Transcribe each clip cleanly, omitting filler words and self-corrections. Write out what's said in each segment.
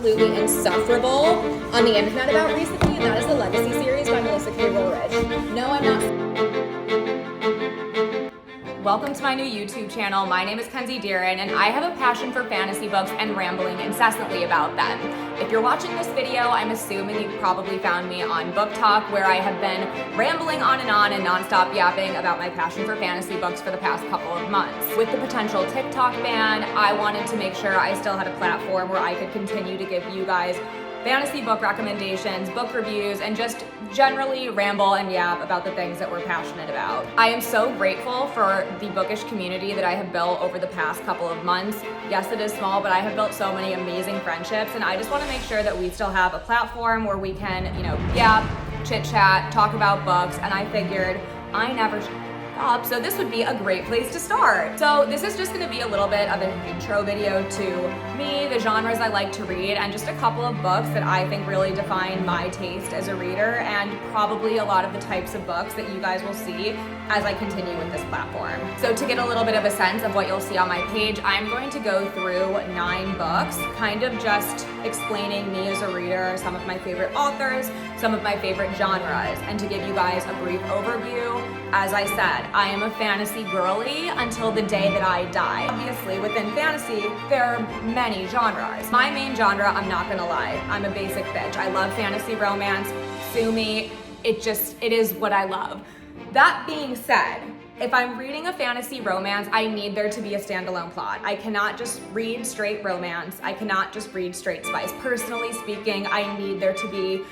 Absolutely insufferable on the internet about recently, and that is the Legacy series by Melissa K. Roehrich. No, I'm not. Welcome to my new YouTube channel. My name is Kenzie Deeren, and I have a passion for fantasy books and rambling incessantly about them. If you're watching this video, I'm assuming you probably found me on Book Talk, where I have been rambling on and nonstop yapping about my passion for fantasy books for the past couple of months. With the potential TikTok ban, I wanted to make sure I still had a platform where I could continue to give you guys fantasy book recommendations, book reviews, and just generally ramble and yap about the things that we're passionate about. I am so grateful for the bookish community that I have built over the past couple of months. Yes, it is small, but I have built so many amazing friendships, and I just want to make sure that we still have a platform where we can, yap, chit chat, talk about books, and I figured I never up, so this would be a great place to start. So this is just going to be a little bit of an intro video to me, the genres I like to read, and just a couple of books that I think really define my taste as a reader, and probably a lot of the types of books that you guys will see as I continue with this platform. So to get a little bit of a sense of what you'll see on my page, I'm going to go through 9 books, kind of just explaining me as a reader, some of my favorite authors, some of my favorite genres, and to give you guys a brief overview. As I said, I am a fantasy girly until the day that I die. Obviously, within fantasy, there are many genres. My main genre, I'm not gonna lie, I'm a basic bitch. I love fantasy romance, sue me, it is what I love. That being said, if I'm reading a fantasy romance, I need there to be a standalone plot. I cannot just read straight romance. I cannot just read straight spice. Personally speaking, I need there to be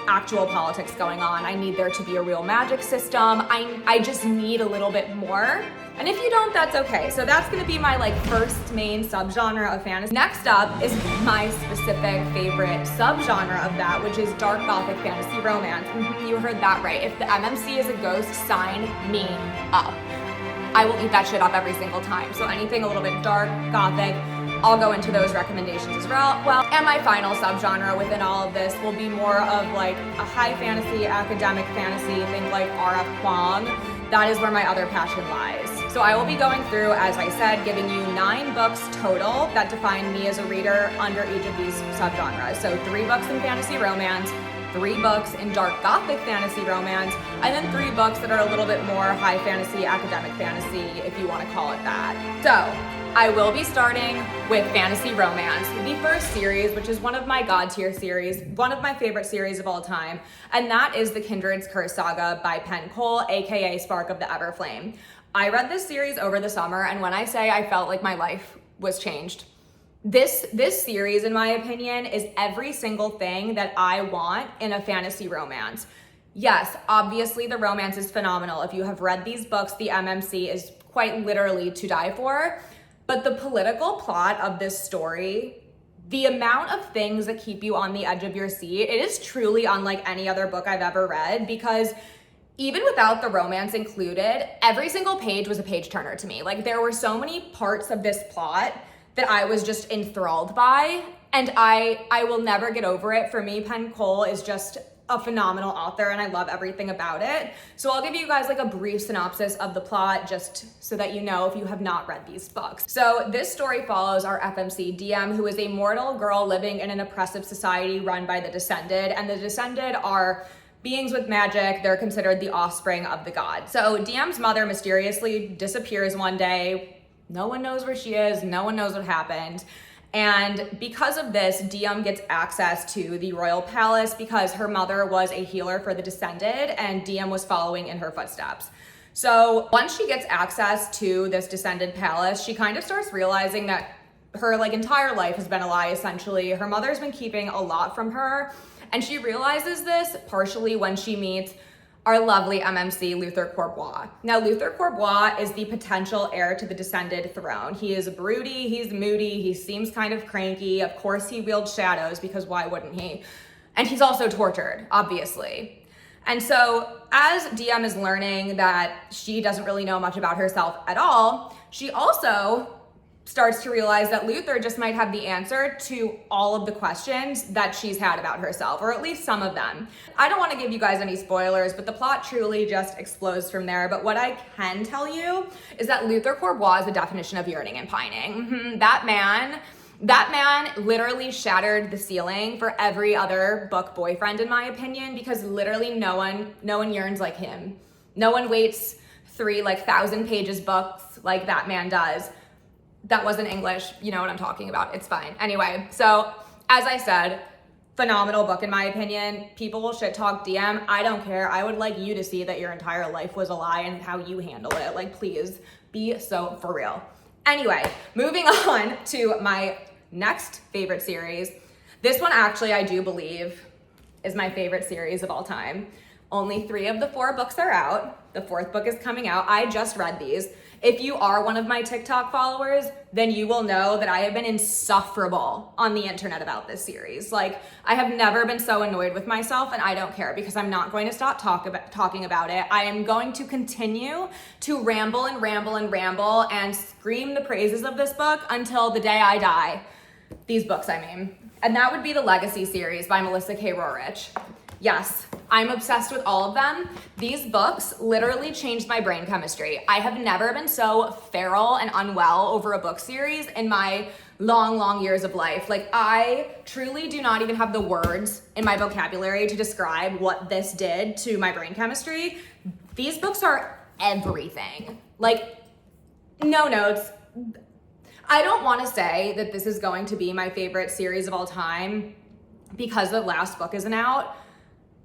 actual politics going on. I need there to be a real magic system. I just need a little bit more. And if you don't, that's okay. So that's gonna be my first main subgenre of fantasy. Next up is my specific favorite subgenre of that, which is dark Gothic fantasy romance. You heard that right. If the MMC is a ghost, sign me up. I will eat that shit up every single time. So anything a little bit dark, Gothic, I'll go into those recommendations as well. And my final subgenre within all of this will be more of a high fantasy, academic fantasy, think like R.F. Kuang. That is where my other passion lies. So I will be going through, as I said, giving you 9 books total that define me as a reader under each of these subgenres. So 3 books in fantasy romance, 3 books in dark Gothic fantasy romance, and then 3 books that are a little bit more high fantasy, academic fantasy, if you want to call it that. So I will be starting with fantasy romance, the first series, which is one of my god tier series, one of my favorite series of all time, and that is the Kindred's Curse Saga by Penn, aka Spark of the Everflame. I read this series over the summer, and when I say I felt like my life was changed, this series, in my opinion, is every single thing that I want in a fantasy romance. Yes, obviously the romance is phenomenal. If you have read these books, the MMC is quite literally to die for. But the political plot of this story, the amount of things that keep you on the edge of your seat, it is truly unlike any other book I've ever read, because even without the romance included, every single page was a page turner to me. There were so many parts of this plot that I was just enthralled by, and I will never get over it. For me, Penn is just a phenomenal author, and I love everything about it. So I'll give you guys a brief synopsis of the plot, just so that you know if you have not read these books. So this story follows our FMC DM, who is a mortal girl living in an oppressive society run by the Descended, and the Descended are beings with magic. They're considered the offspring of the gods. So DM's mother mysteriously disappears one day. No one knows where she is. No one knows what happened. And because of this, DM gets access to the royal palace because her mother was a healer for the Descended, and DM was following in her footsteps. So once she gets access to this Descended palace, she kind of starts realizing that her entire life has been a lie, essentially. Her mother's been keeping a lot from her, and she realizes this partially when she meets our lovely MMC, Luther Corbois. Now, Luther Corbois is the potential heir to the Descended throne. He is broody, he's moody, he seems kind of cranky. Of course, he wields shadows, because why wouldn't he? And he's also tortured, obviously. And so, as DM is learning that she doesn't really know much about herself at all, she also starts to realize that Luther just might have the answer to all of the questions that she's had about herself, or at least some of them. I don't want to give you guys any spoilers, but the plot truly just explodes from there. But what I can tell you is that Luther Corbois is the definition of yearning and pining. That man That man literally shattered the ceiling for every other book boyfriend, in my opinion, because literally no one yearns like him. No one waits 3 like 1,000 pages books like that man does. That wasn't English. You know what I'm talking about. It's fine. Anyway, so as I said, phenomenal book in my opinion. People will shit talk DM. I don't care. I would like you to see that your entire life was a lie and how you handle it. Like, please be so for real. Anyway, moving on to my next favorite series. This one actually, I do believe, is my favorite series of all time. Only 3 of the 4 books are out. The 4th book is coming out. I just read these. If you are one of my TikTok followers, then you will know that I have been insufferable on the internet about this series. Like, I have never been so annoyed with myself, and I don't care because I'm not going to stop talking about it. I am going to continue to ramble and ramble and ramble and scream the praises of this book until the day I die. These books, I mean. And that would be the Legacy series by Melissa K. Roehrich. Yes, I'm obsessed with all of them. These books literally changed my brain chemistry. I have never been so feral and unwell over a book series in my long years of life. Like, I truly do not even have the words in my vocabulary to describe what this did to my brain chemistry. These books are everything. Like, no notes. I don't want to say that this is going to be my favorite series of all time because the last book isn't out.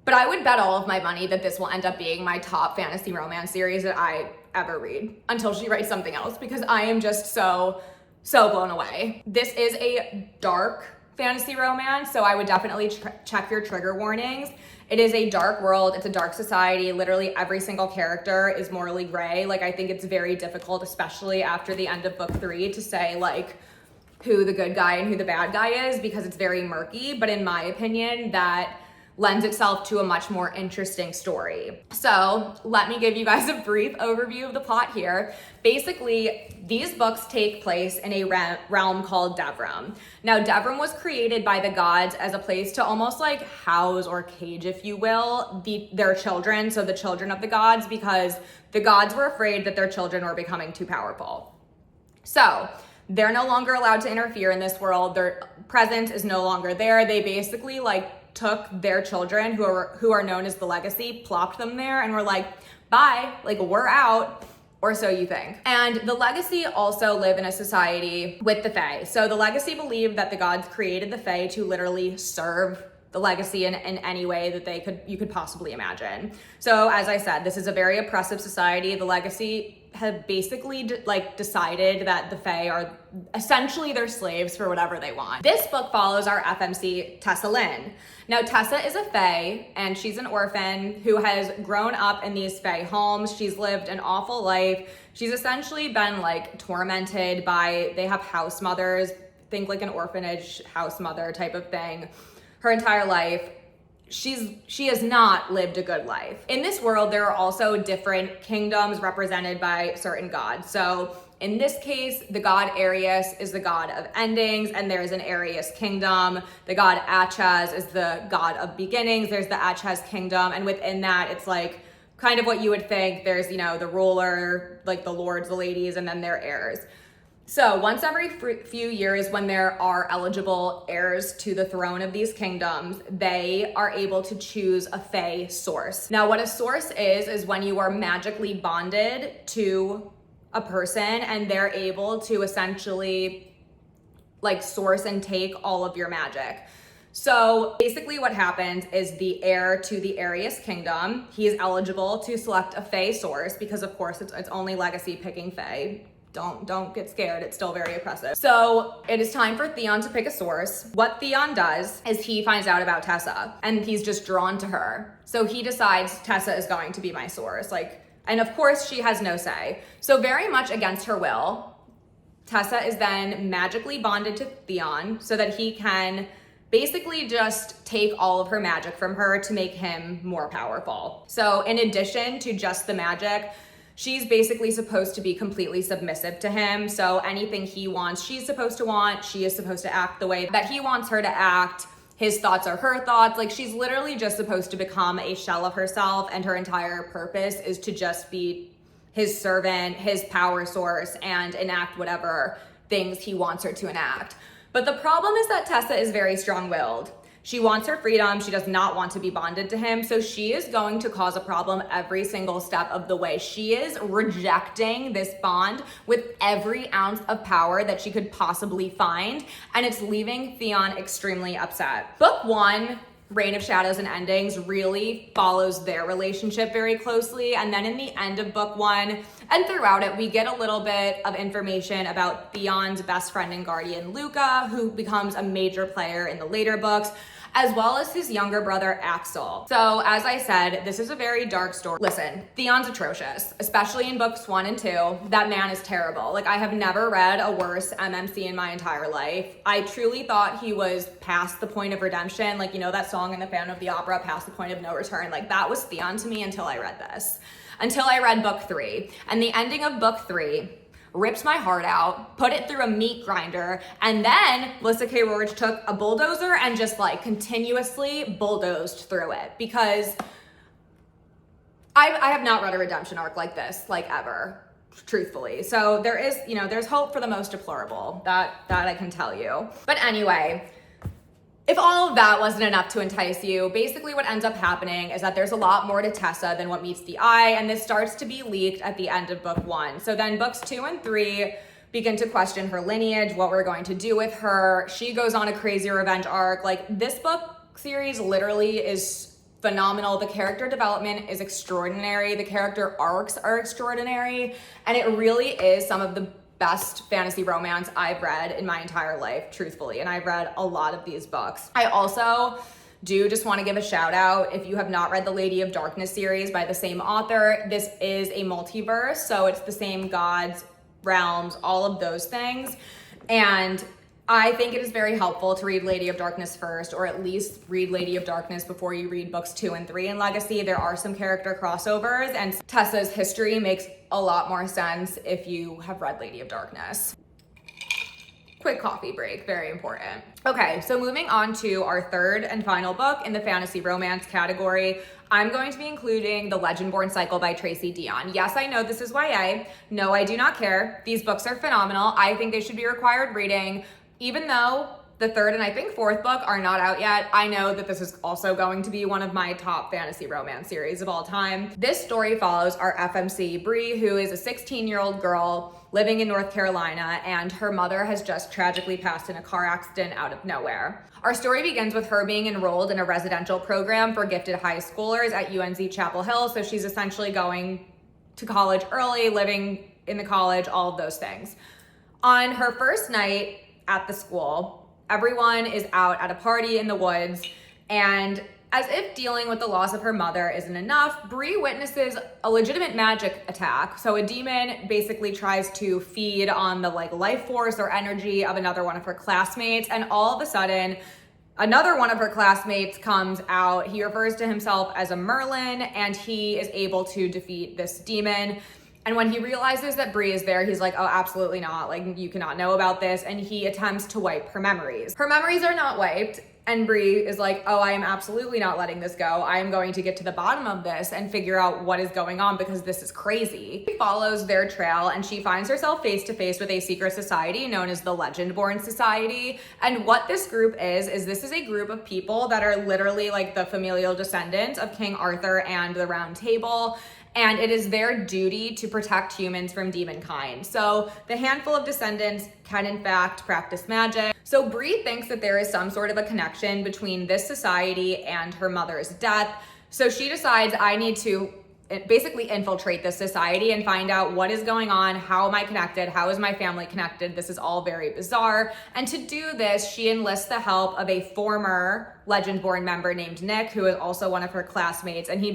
But I would bet all of my money that this will end up being my top fantasy romance series that I ever read until she writes something else, because I am just so blown away. This is a dark fantasy romance, so I would definitely check your trigger warnings. It is a dark world. It's a dark society. Literally every single character is morally gray. Like, I think it's very difficult, especially after the end of book 3, to say like who the good guy and who the bad guy is, because it's very murky. But in my opinion, that lends itself to a much more interesting story. So let me give you guys a brief overview of the plot here. Basically, these books take place in a realm called Devrim. Now, Devrim was created by the gods as a place to almost like house or cage, if you will, their children, so the children of the gods, because the gods were afraid that their children were becoming too powerful. So they're no longer allowed to interfere in this world. Their presence is no longer there. They basically like took their children who are known as the Legacy, plopped them there, and were like, bye, like, we're out, or so you think. And the Legacy also live in a society with the Fae. So the Legacy believe that the gods created the Fae to literally serve the Legacy in any way that you could possibly imagine. So as I said, this is a very oppressive society. The Legacy have basically decided that the Fae are essentially their slaves for whatever they want. This book follows our FMC Tessa Lynn. Now, Tessa is a Fae, and she's an orphan who has grown up in these Fae homes. She's lived an awful life. She's essentially been like tormented by, they have house mothers, think like an orphanage house mother type of thing, her entire life. She has not lived a good life. In this world, there are also different kingdoms represented by certain gods. So in this case, the god Arius is the god of endings, and there's an Arius kingdom. The god Achaz is the god of beginnings. There's the Achaz kingdom, and within that, it's like kind of what you would think. There's, you know, the ruler, like the lords, the ladies, and then their heirs. So once every few years, when there are eligible heirs to the throne of these kingdoms, they are able to choose a Fae source. Now, what a source is when you are magically bonded to a person and they're able to essentially like source and take all of your magic. So basically what happens is the heir to the Arius kingdom, he is eligible to select a Fae source, because of course it's only Legacy picking Fae. Don't get scared, it's still very oppressive. So it is time for Theon to pick a source. What Theon does is he finds out about Tessa, and he's just drawn to her. So he decides Tessa is going to be my source. And of course she has no say. So very much against her will, Tessa is then magically bonded to Theon so that he can basically just take all of her magic from her to make him more powerful. So in addition to just the magic, she's basically supposed to be completely submissive to him. So anything he wants, she's supposed to want. She is supposed to act the way that he wants her to act. His thoughts are her thoughts. Like, she's literally just supposed to become a shell of herself, and her entire purpose is to just be his servant, his power source, and enact whatever things he wants her to enact. But the problem is that Tessa is very strong-willed. She wants her freedom. She does not want to be bonded to him. So she is going to cause a problem every single step of the way. She is rejecting this bond with every ounce of power that she could possibly find. And it's leaving Theon extremely upset. Book 1, Reign of Shadows and Endings, really follows their relationship very closely. And then in the end of book 1 and throughout it, we get a little bit of information about Theon's best friend and guardian, Luca, who becomes a major player in the later books, as well as his younger brother, Axel. So as I said, this is a very dark story. Listen, Theon's atrocious, especially in books 1 and 2. That man is terrible. Like, I have never read a worse MMC in my entire life. I truly thought he was past the point of redemption. Like, you know that song in the Phantom of the Opera, Past the Point of No Return? Like, that was Theon to me until I read this. Until I read book 3. And the ending of book 3 ripped my heart out, put it through a meat grinder, and then Melissa K. Roehrich took a bulldozer and just like continuously bulldozed through it, because I have not read a redemption arc like this, like, ever, truthfully. So there is, you know, there's hope for the most deplorable, that I can tell you. But anyway, if all of that wasn't enough to entice you, basically what ends up happening is that there's a lot more to Tessa than what meets the eye, and this starts to be leaked at the end of book 1. So then books 2 and 3 begin to question her lineage, what we're going to do with her. She goes on a crazy revenge arc. Like, this book series literally is phenomenal. The character development is extraordinary. The character arcs are extraordinary, and it really is some of the best fantasy romance I've read in my entire life, truthfully. And I've read a lot of these books. I also do just want to give a shout out, if you have not read the Lady of Darkness series by the same author, this is a multiverse. So it's the same gods, realms, all of those things. And I think it is very helpful to read Lady of Darkness first, or at least read Lady of Darkness before you read books 2 and 3 in Legacy. There are some character crossovers, and Tessa's history makes a lot more sense if you have read Lady of Darkness. Quick coffee break, very important. Okay, so moving on to our third and final book in the fantasy romance category, I'm going to be including the Legendborn cycle by Tracy Deonn. Yes, I know this is YA. No, I do not care. These books are phenomenal. I think they should be required reading. Even though the third and I think fourth book are not out yet, I know that this is also going to be one of my top fantasy romance series of all time. This story follows our FMC, Bree, who is a 16-year-old girl living in North Carolina, and her mother has just tragically passed in a car accident out of nowhere. Our story begins with her being enrolled in a residential program for gifted high schoolers at UNC Chapel Hill, so she's essentially going to college early, living in the college, all of those things. On her first night at the school, everyone is out at a party in the woods, and as if dealing with the loss of her mother isn't enough, Bree witnesses a legitimate magic attack. So a demon basically tries to feed on the life force or energy of another one of her classmates, and all of a sudden another one of her classmates comes out. He refers to himself as a Merlin, and he is able to defeat this demon. And when he realizes that Bree is there, he's like, oh, absolutely not. Like, you cannot know about this. And he attempts to wipe her memories. Her memories are not wiped. And Bree is like, oh, I am absolutely not letting this go. I am going to get to the bottom of this and figure out what is going on, because this is crazy. She follows their trail, and she finds herself face to face with a secret society known as the Legendborn Society. And what this group is this is a group of people that are literally like the familial descendants of King Arthur and the Round Table. And it is their duty to protect humans from demonkind. So the handful of descendants can in fact practice magic. So Bree thinks that there is some sort of a connection between this society and her mother's death. So she decides, I need to basically infiltrate this society and find out what is going on. How am I connected? How is my family connected? This is all very bizarre. And to do this, she enlists the help of a former Legendborn member named Nick, who is also one of her classmates. And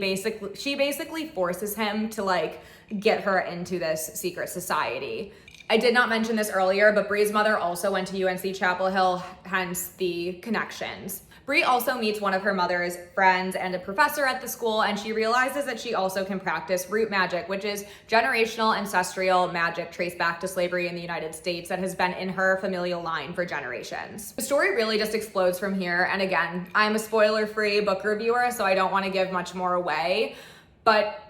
she basically forces him to get her into this secret society. I did not mention this earlier, but Bree's mother also went to UNC Chapel Hill, hence the connections. Bree also meets one of her mother's friends and a professor at the school, and she realizes that she also can practice root magic, which is generational ancestral magic traced back to slavery in the United States that has been in her familial line for generations. The story really just explodes from here, and again, I'm a spoiler-free book reviewer, so I don't want to give much more away, but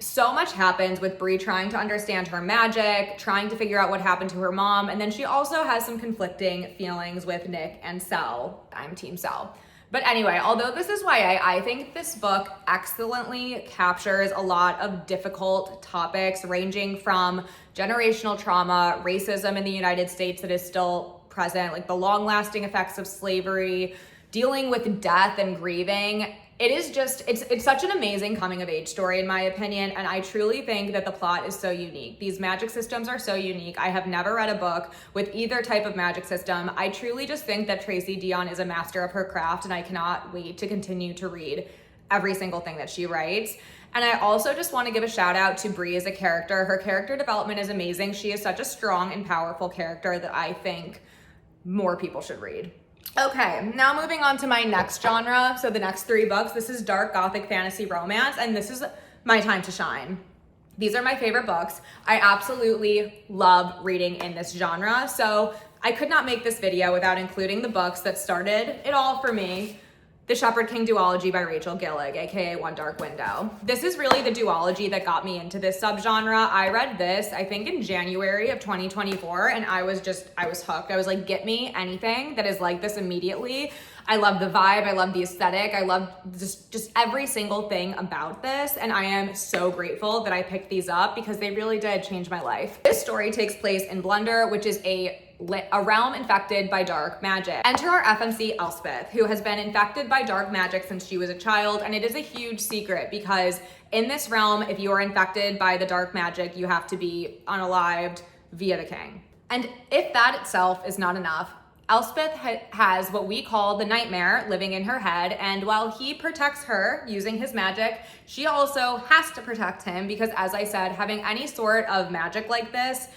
so much happens with Bree trying to understand her magic, trying to figure out what happened to her mom, and then she also has some conflicting feelings with Nick and Cell. I'm Team Cell. But anyway, although this is YA, I think this book excellently captures a lot of difficult topics ranging from generational trauma, racism in the United States that is still present, like the long-lasting effects of slavery, dealing with death and grieving. It is just, it's such an amazing coming of age story in my opinion, and I truly think that the plot is so unique. These magic systems are so unique. I have never read a book with either type of magic system. I truly just think that Tracy Deonn is a master of her craft, and I cannot wait to continue to read every single thing that she writes. And I also just want to give a shout out to Bree as a character. Her character development is amazing. She is such a strong and powerful character that I think more people should read. Okay, now moving on to my next genre. So the next 3 books, this is dark gothic fantasy romance, and this is my time to shine. These are my favorite books. I absolutely love reading in this genre. So I could not make this video without including the books that started it all for me. The Shepherd King Duology by Rachel Gillig, aka One Dark Window. This is really the duology that got me into this subgenre. I read this, I think in January of 2024, and I was hooked. I was like, get me anything that is like this immediately. I love the vibe, I love the aesthetic, I love just every single thing about this, and I am so grateful that I picked these up because they really did change my life. This story takes place in Blunder, which is a realm infected by dark magic. Enter our FMC Elspeth, who has been infected by dark magic since she was a child, and it is a huge secret because in this realm, if you are infected by the dark magic, you have to be unalived via the king. And if that itself is not enough, Elspeth has what we call the nightmare living in her head, and while he protects her using his magic, she also has to protect him because, as I said, having any sort of magic like this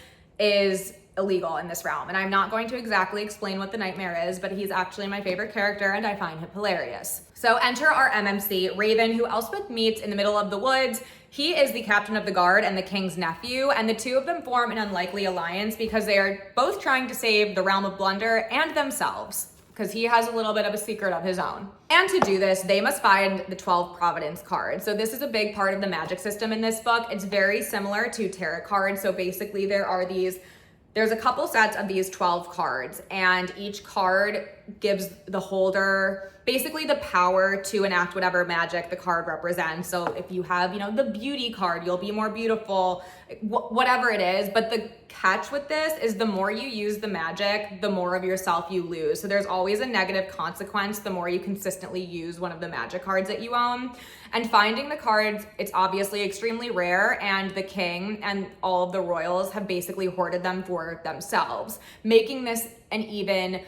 is illegal in this realm. And I'm not going to exactly explain what the nightmare is, but he's actually my favorite character and I find him hilarious. So enter our MMC, Raven, who Elspeth meets in the middle of the woods. He is the captain of the guard and the king's nephew, and the two of them form an unlikely alliance because they are both trying to save the realm of Blunder and themselves, because he has a little bit of a secret of his own. And to do this, they must find the 12 Providence cards. So this is a big part of the magic system in this book. It's very similar to tarot cards. So basically there's a couple sets of these 12 cards, and each card gives the holder basically the power to enact whatever magic the card represents. So if you have, the beauty card, you'll be more beautiful, whatever it is. But the catch with this is the more you use the magic, the more of yourself you lose. So there's always a negative consequence the more you consistently use one of the magic cards that you own. And finding the cards, it's obviously extremely rare, and the king and all of the royals have basically hoarded them for themselves, making this an even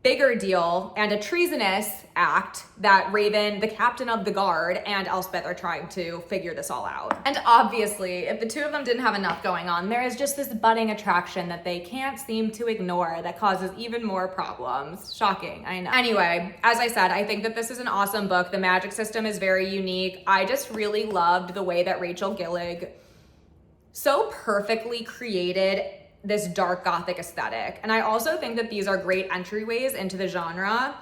bigger deal and a treasonous act that Raven, the captain of the guard, and Elspeth are trying to figure this all out. And obviously, if the two of them didn't have enough going on, there is just this budding attraction that they can't seem to ignore that causes even more problems. Shocking, I know. Anyway, as I said, I think that this is an awesome book. The magic system is very unique. I just really loved the way that Rachel Gillig so perfectly created this dark gothic aesthetic. And I also think that these are great entryways into the genre.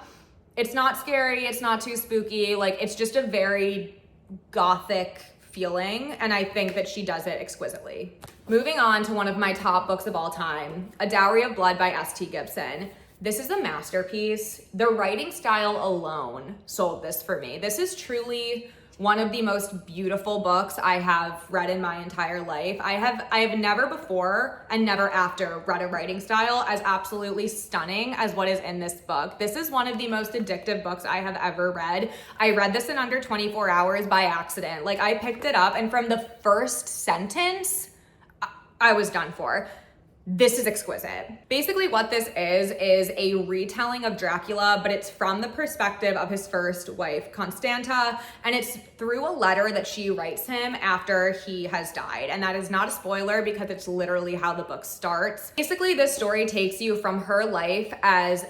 It's not scary, it's not too spooky, it's just a very gothic feeling, and I think that she does it exquisitely. Moving on to one of my top books of all time, A Dowry of Blood by S.T. Gibson. This is a masterpiece. The writing style alone sold this for me. This is truly one of the most beautiful books I have read in my entire life. I have never before and never after read a writing style as absolutely stunning as what is in this book. This is one of the most addictive books I have ever read. I read this in under 24 hours by accident. I picked it up, and from the first sentence, I was done for. This is exquisite. Basically what this is a retelling of Dracula, but it's from the perspective of his first wife, Constanta, and it's through a letter that she writes him after he has died. And that is not a spoiler because it's literally how the book starts. Basically, this story takes you from her life as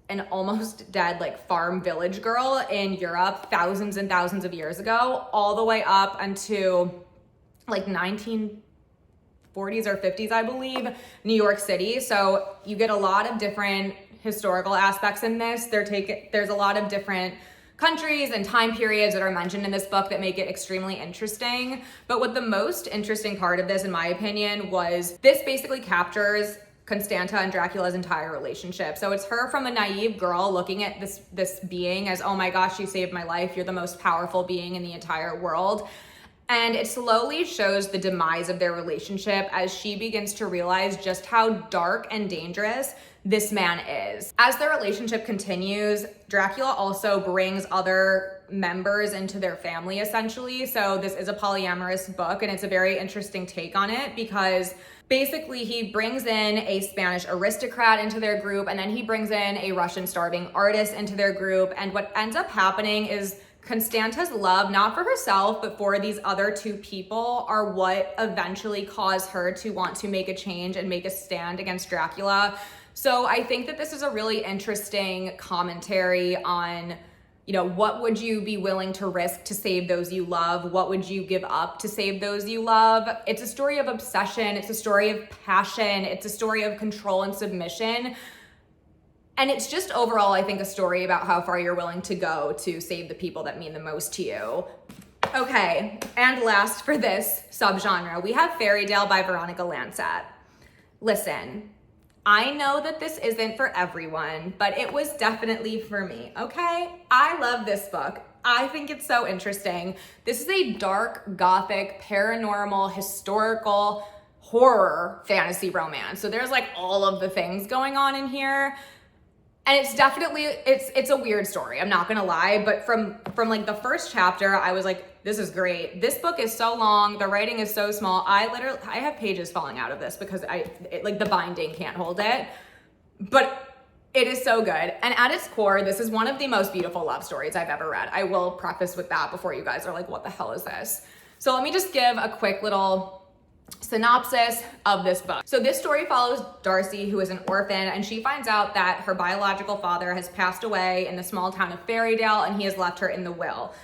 an almost dead farm village girl in Europe thousands and thousands of years ago, all the way up until 1940s or 50s, I believe, New York City. So you get a lot of different historical aspects in this. There's a lot of different countries and time periods that are mentioned in this book that make it extremely interesting. But what the most interesting part of this, in my opinion, was this basically captures Constanta and Dracula's entire relationship. So it's her from a naive girl looking at this being as, oh my gosh, you saved my life. You're the most powerful being in the entire world. And it slowly shows the demise of their relationship as she begins to realize just how dark and dangerous this man is. As their relationship continues, Dracula also brings other members into their family, essentially. So this is a polyamorous book, and it's a very interesting take on it because basically he brings in a Spanish aristocrat into their group, and then he brings in a Russian starving artist into their group. And what ends up happening is Constanta's love, not for herself, but for these other two people, are what eventually cause her to want to make a change and make a stand against Dracula. So I think that this is a really interesting commentary on, you know, what would you be willing to risk to save those you love? What would you give up to save those you love? It's a story of obsession. It's a story of passion. It's a story of control and submission. And it's just overall, I think, a story about how far you're willing to go to save the people that mean the most to you. Okay, and last for this subgenre, we have Fairydale by Veronica Lancet. Listen, I know that this isn't for everyone, but it was definitely for me, okay? I love this book. I think it's so interesting. This is a dark, gothic, paranormal, historical, horror fantasy romance. So there's like all of the things going on in here. And it's definitely, it's a weird story, I'm not gonna lie, but from like the first chapter, I was like, this is great. This book is so long, the writing is so small. I have pages falling out of this because like the binding can't hold it, but it is so good. And at its core, this is one of the most beautiful love stories I've ever read. I will preface with that before you guys are like, what the hell is this? So let me just give a quick little synopsis of this book. So this story follows Darcy, who is an orphan, and she finds out that her biological father has passed away in the small town of Fairydale, and he has left her in the will.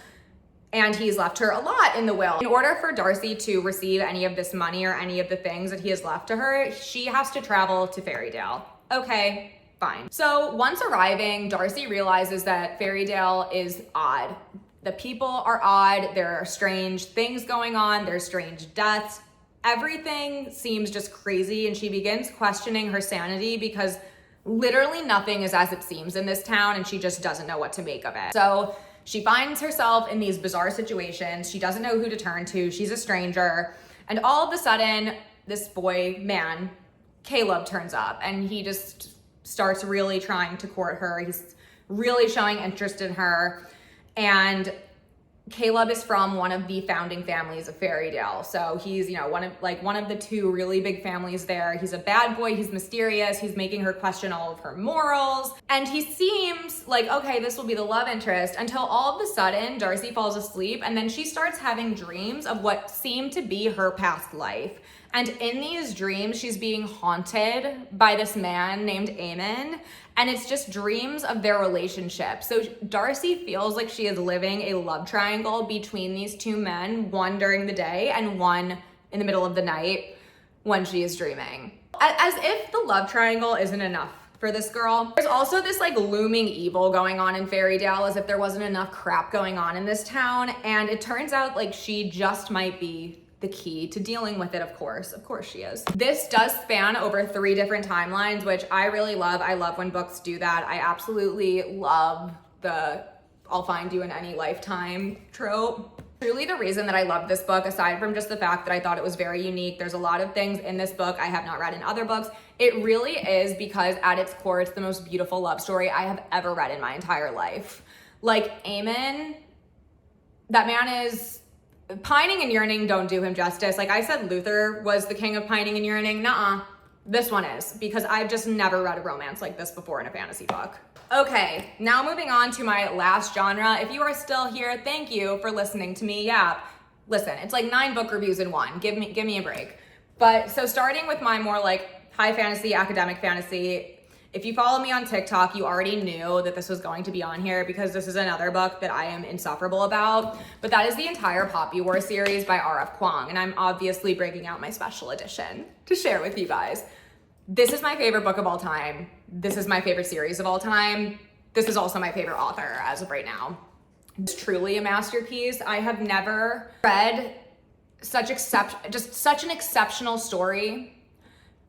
And he's left her a lot in the will. In order for Darcy to receive any of this money or any of the things that he has left to her, she has to travel to Fairydale. Okay, fine. So once arriving, Darcy realizes that Fairydale is odd. The people are odd, there are strange things going on, there's strange deaths. Everything seems just crazy, and she begins questioning her sanity because literally nothing is as it seems in this town, and she just doesn't know what to make of it. So she finds herself in these bizarre situations. She doesn't know who to turn to. She's a stranger. And all of a sudden, this man, Caleb, turns up, and he just starts really trying to court her. He's really showing interest in her. And Caleb is from one of the founding families of Fairydale. So he's, you know, one of the two really big families there. He's a bad boy, he's mysterious, he's making her question all of her morals. And he seems like, okay, this will be the love interest, until all of a sudden Darcy falls asleep, and then she starts having dreams of what seem to be her past life. And in these dreams, she's being haunted by this man named Eamon, and it's just dreams of their relationship. So Darcy feels like she is living a love triangle between these two men, one during the day and one in the middle of the night when she is dreaming. As if the love triangle isn't enough for this girl, there's also this like looming evil going on in Fairydale, as if there wasn't enough crap going on in this town. And it turns out like she just might be the key to dealing with it, of course she is. This does span over 3 different timelines, which I really love. I love when books do that. I absolutely love the I'll find you in any lifetime trope. Truly the reason that I love this book, aside from just the fact that I thought it was very unique, there's a lot of things in this book I have not read in other books. It really is because at its core, it's the most beautiful love story I have ever read in my entire life. Like Eamon, that man is pining and yearning don't do him justice. Like I said, Luther was the king of pining and yearning. Nuh-uh. This one is, because I've just never read a romance like this before in a fantasy book. Okay, now moving on to my last genre. If you are still here, thank you for listening to me yap. Listen, it's like 9 book reviews in one. Give me a break. But so starting with my more like high fantasy, academic fantasy, if you follow me on TikTok, you already knew that this was going to be on here because this is another book that I am insufferable about. But that is the entire Poppy War series by R.F. Kuang, and I'm obviously breaking out my special edition to share with you guys. This is my favorite book of all time. This is my favorite series of all time. This is also my favorite author as of right now. It's truly a masterpiece. I have never read just such an exceptional story.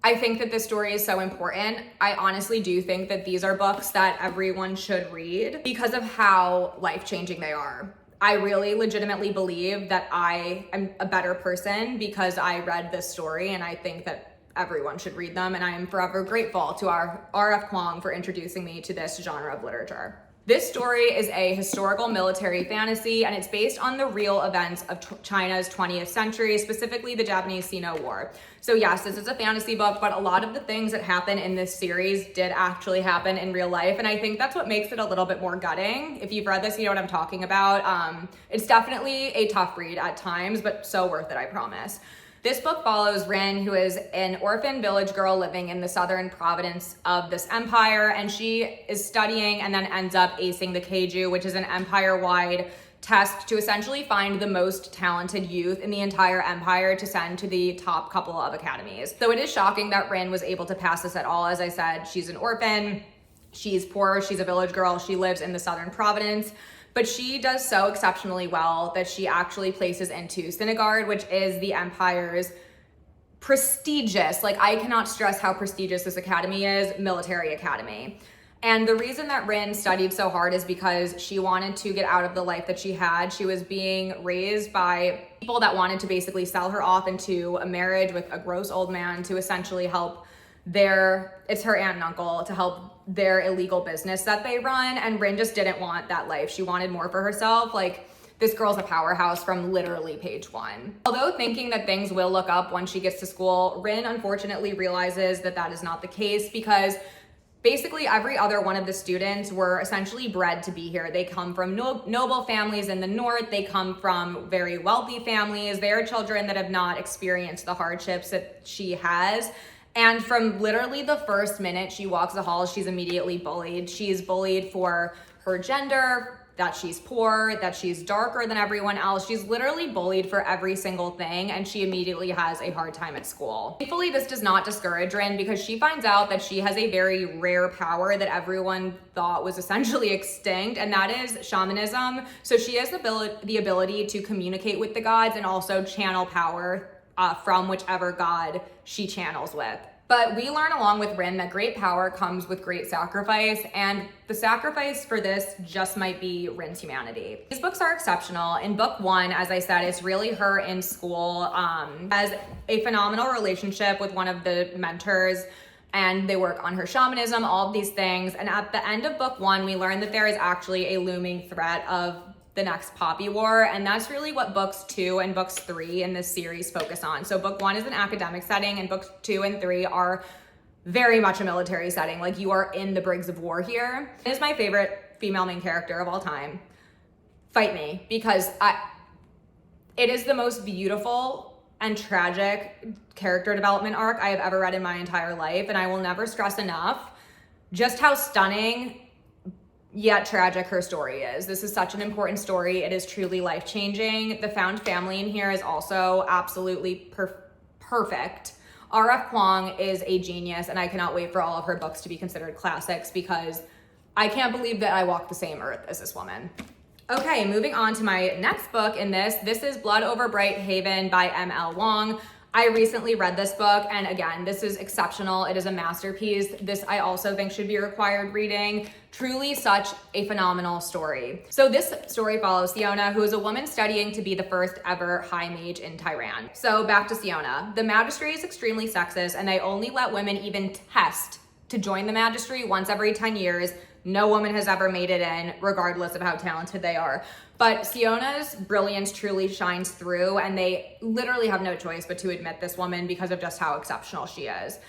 I think that this story is so important. I honestly do think that these are books that everyone should read because of how life-changing they are. I really legitimately believe that I am a better person because I read this story, and I think that everyone should read them, and I am forever grateful to our R.F. Kuang for introducing me to this genre of literature. This story is a historical military fantasy, and it's based on the real events of China's 20th century, specifically the Japanese Sino War. So yes, this is a fantasy book, but a lot of the things that happen in this series did actually happen in real life, and I think that's what makes it a little bit more gutting. If you've read this, you know what I'm talking about. It's definitely a tough read at times, but so worth it, I promise. This book follows Rin, who is an orphan village girl living in the southern province of this empire, and she is studying and then ends up acing the Keiju, which is an empire-wide test to essentially find the most talented youth in the entire empire to send to the top couple of academies. So it is shocking that Rin was able to pass this at all. As I said, she's an orphan, she's poor, she's a village girl, she lives in the southern province. But she does so exceptionally well that she actually places into Synagard, which is the Empire's prestigious, like I cannot stress how prestigious this academy is, military academy. And the reason that Rin studied so hard is because she wanted to get out of the life that she had. She was being raised by people that wanted to basically sell her off into a marriage with a gross old man to essentially help it's her aunt and uncle, to help their illegal business that they run, and Rin just didn't want that life. She wanted more for herself. Like, this girl's a powerhouse from literally page 1. Although thinking that things will look up when she gets to school, Rin unfortunately realizes that that is not the case, because basically every other one of the students were essentially bred to be here. They come from noble families in the north. They come from very wealthy families. They are children that have not experienced the hardships that she has. And from literally the first minute she walks the halls, she's immediately bullied. She's bullied for her gender, that she's poor, that she's darker than everyone else. She's literally bullied for every single thing, and she immediately has a hard time at school. Thankfully, this does not discourage Rin, because she finds out that she has a very rare power that everyone thought was essentially extinct, and that is shamanism. So she has the ability to communicate with the gods and also channel power from whichever god she channels with. But we learn along with Rin that great power comes with great sacrifice, and the sacrifice for this just might be Rin's humanity. These books are exceptional. In book 1, as I said, it's really her in school, has a phenomenal relationship with one of the mentors, and they work on her shamanism, all of these things. And at the end of book 1, we learn that there is actually a looming threat of the next Poppy War, and that's really what books 2 and books 3 in this series focus on. So book 1 is an academic setting, and books 2 and 3 are very much a military setting. Like, you are in the brigs of war here. It is my favorite female main character of all time. Fight me, because it is the most beautiful and tragic character development arc I have ever read in my entire life, and I will never stress enough just how stunning yet tragic her story is. This is such an important story. It is truly life-changing. The found family in here is also absolutely perfect. R.F. Kuang is a genius, and I cannot wait for all of her books to be considered classics, because I can't believe that I walk the same earth as this woman. Okay, moving on to my next book in this. This is Blood Over Bright Haven by M.L. Wang. I recently read this book, and again, this is exceptional. It is a masterpiece. This I also think should be required reading. Truly such a phenomenal story. So this story follows Siona, who is a woman studying to be the first ever high mage in Tyran. So back to Siona. The magistracy is extremely sexist, and they only let women even test to join the magistracy once every 10 years. No woman has ever made it in, regardless of how talented they are. But Siona's brilliance truly shines through, and they literally have no choice but to admit this woman because of just how exceptional she is.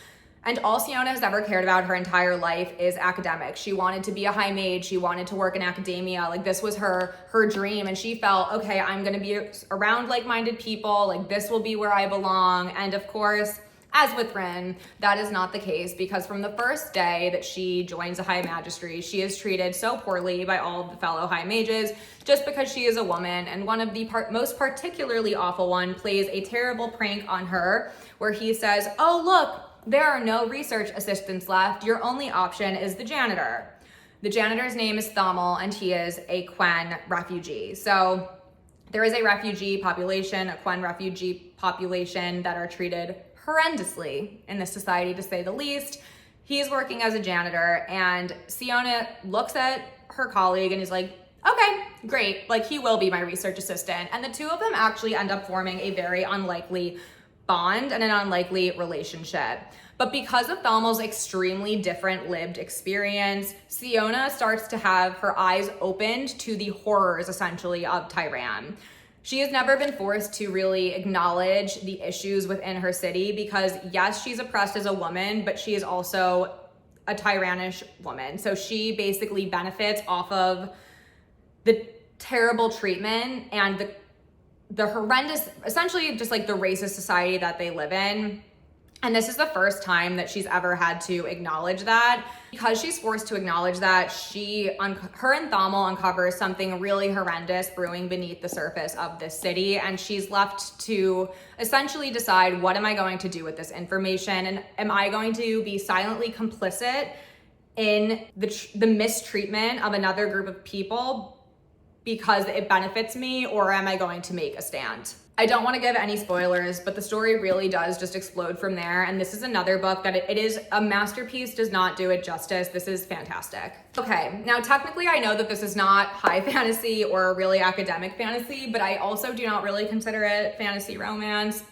And all Siona has ever cared about her entire life is academics. She wanted to be a high mage. She wanted to work in academia. Like, this was her dream, and she felt, okay, I'm gonna be around like-minded people. Like, this will be where I belong. And of course, as with Rin, that is not the case, because from the first day that she joins a high magistracy, she is treated so poorly by all of the fellow high mages just because she is a woman. And one of the most particularly awful one plays a terrible prank on her, where he says, oh, look, there are no research assistants left. Your only option is the janitor. The janitor's name is Thamel, and he is a Kuang refugee. So there is a refugee population, a Kuang refugee population that are treated horrendously in this society, to say the least. He's working as a janitor, and Siona looks at her colleague and is like, okay, great, like he will be my research assistant. And the two of them actually end up forming a very unlikely bond and an unlikely relationship. But because of Thamel's extremely different lived experience, Siona starts to have her eyes opened to the horrors, essentially, of Tyran. She has never been forced to really acknowledge the issues within her city because, yes, she's oppressed as a woman, but she is also a tyrannish woman. So she basically benefits off of the terrible treatment and the horrendous, essentially just like the racist society that they live in. And this is the first time that she's ever had to acknowledge that. Because she's forced to acknowledge that, her and Thamel uncovers something really horrendous brewing beneath the surface of this city. And she's left to essentially decide, what am I going to do with this information? And am I going to be silently complicit in the mistreatment of another group of people because it benefits me, or am I going to make a stand? I don't want to give any spoilers, but the story really does just explode from there. And this is another book that it is a masterpiece, does not do it justice. This is fantastic. Okay, now technically I know that this is not high fantasy or really academic fantasy, but I also do not really consider it fantasy romance.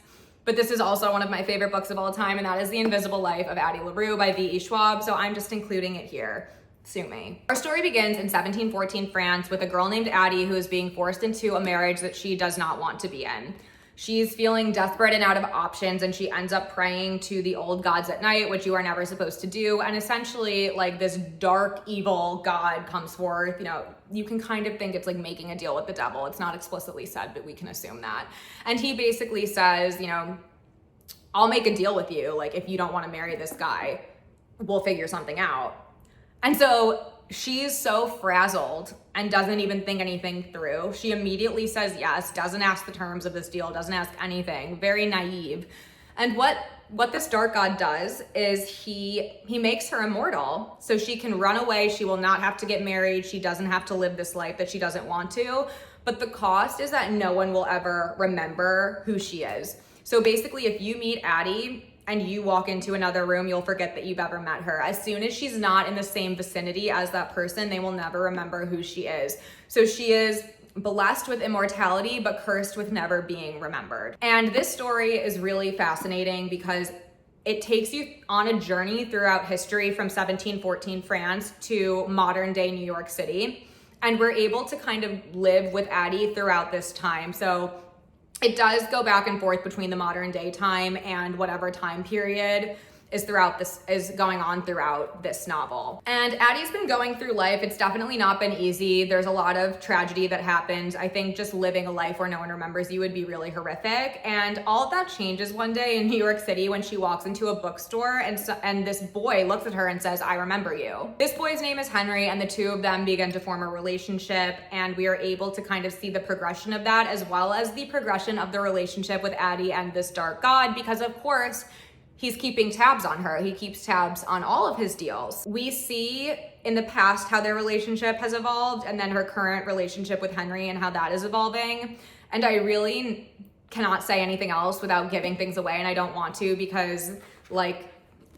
But this is also one of my favorite books of all time, and that is The Invisible Life of Addie LaRue by V.E. Schwab, so I'm just including it here. Sue me. Our story begins in 1714 France with a girl named Addie who is being forced into a marriage that she does not want to be in. She's feeling desperate and out of options, and she ends up praying to the old gods at night, which you are never supposed to do. And essentially, like, this dark, evil god comes forth. You know, you can kind of think it's like making a deal with the devil. It's not explicitly said, but we can assume that. And he basically says, you know, I'll make a deal with you. Like, if you don't want to marry this guy, we'll figure something out. And so she's so frazzled and doesn't even think anything through. She immediately says yes, doesn't ask the terms of this deal, doesn't ask anything, very naive. And what this dark god does is he makes her immortal so she can run away. She will not have to get married. She doesn't have to live this life that she doesn't want to. But the cost is that no one will ever remember who she is. So basically, if you meet Addie and you walk into another room, you'll forget that you've ever met her. As soon as she's not in the same vicinity as that person, they will never remember who she is. So she is blessed with immortality, but cursed with never being remembered. And this story is really fascinating because it takes you on a journey throughout history from 1714 France to modern day New York City. And we're able to kind of live with Addie throughout this time. So it does go back and forth between the modern day time and whatever time period is going on throughout this novel. And Addie's been going through life. It's definitely not been easy. There's a lot of tragedy that happens. I think just living a life where no one remembers you would be really horrific. And all of that changes one day in New York City when she walks into a bookstore and this boy looks at her and says, I remember you. This boy's name is Henry, and the two of them begin to form a relationship, and we are able to kind of see the progression of that as well as the progression of the relationship with Addie and this dark god, because of course, he's keeping tabs on her. He keeps tabs on all of his deals. We see in the past how their relationship has evolved, and then her current relationship with Henry and how that is evolving. And I really cannot say anything else without giving things away, and I don't want to because, like,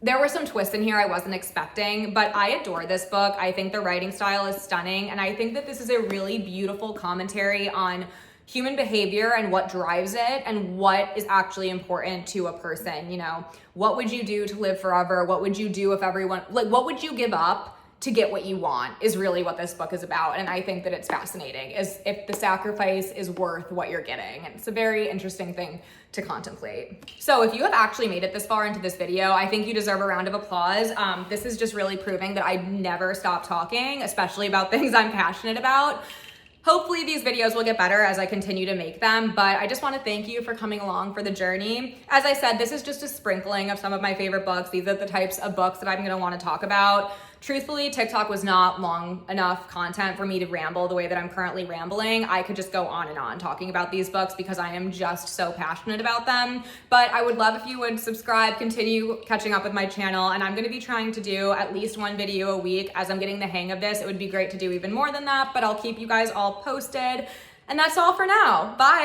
there were some twists in here I wasn't expecting, but I adore this book. I think the writing style is stunning, and I think that this is a really beautiful commentary on human behavior and what drives it and what is actually important to a person. You know, what would you do to live forever? What would you do if everyone, like, what would you give up to get what you want is really what this book is about. And I think that it's fascinating, is if the sacrifice is worth what you're getting. And it's a very interesting thing to contemplate. So if you have actually made it this far into this video, I think you deserve a round of applause. This is just really proving that I never stop talking, especially about things I'm passionate about. Hopefully these videos will get better as I continue to make them, but I just want to thank you for coming along for the journey. As I said, this is just a sprinkling of some of my favorite books. These are the types of books that I'm going to want to talk about. truthfully, TikTok was not long enough content for me to ramble the way that I'm currently rambling. I could just go on and on talking about these books because I am just so passionate about them. But I would love if you would subscribe, continue catching up with my channel, and I'm going to be trying to do at least one video a week as I'm getting the hang of this. It would be great to do even more than that, but I'll keep you guys all posted. And that's all for now. Bye.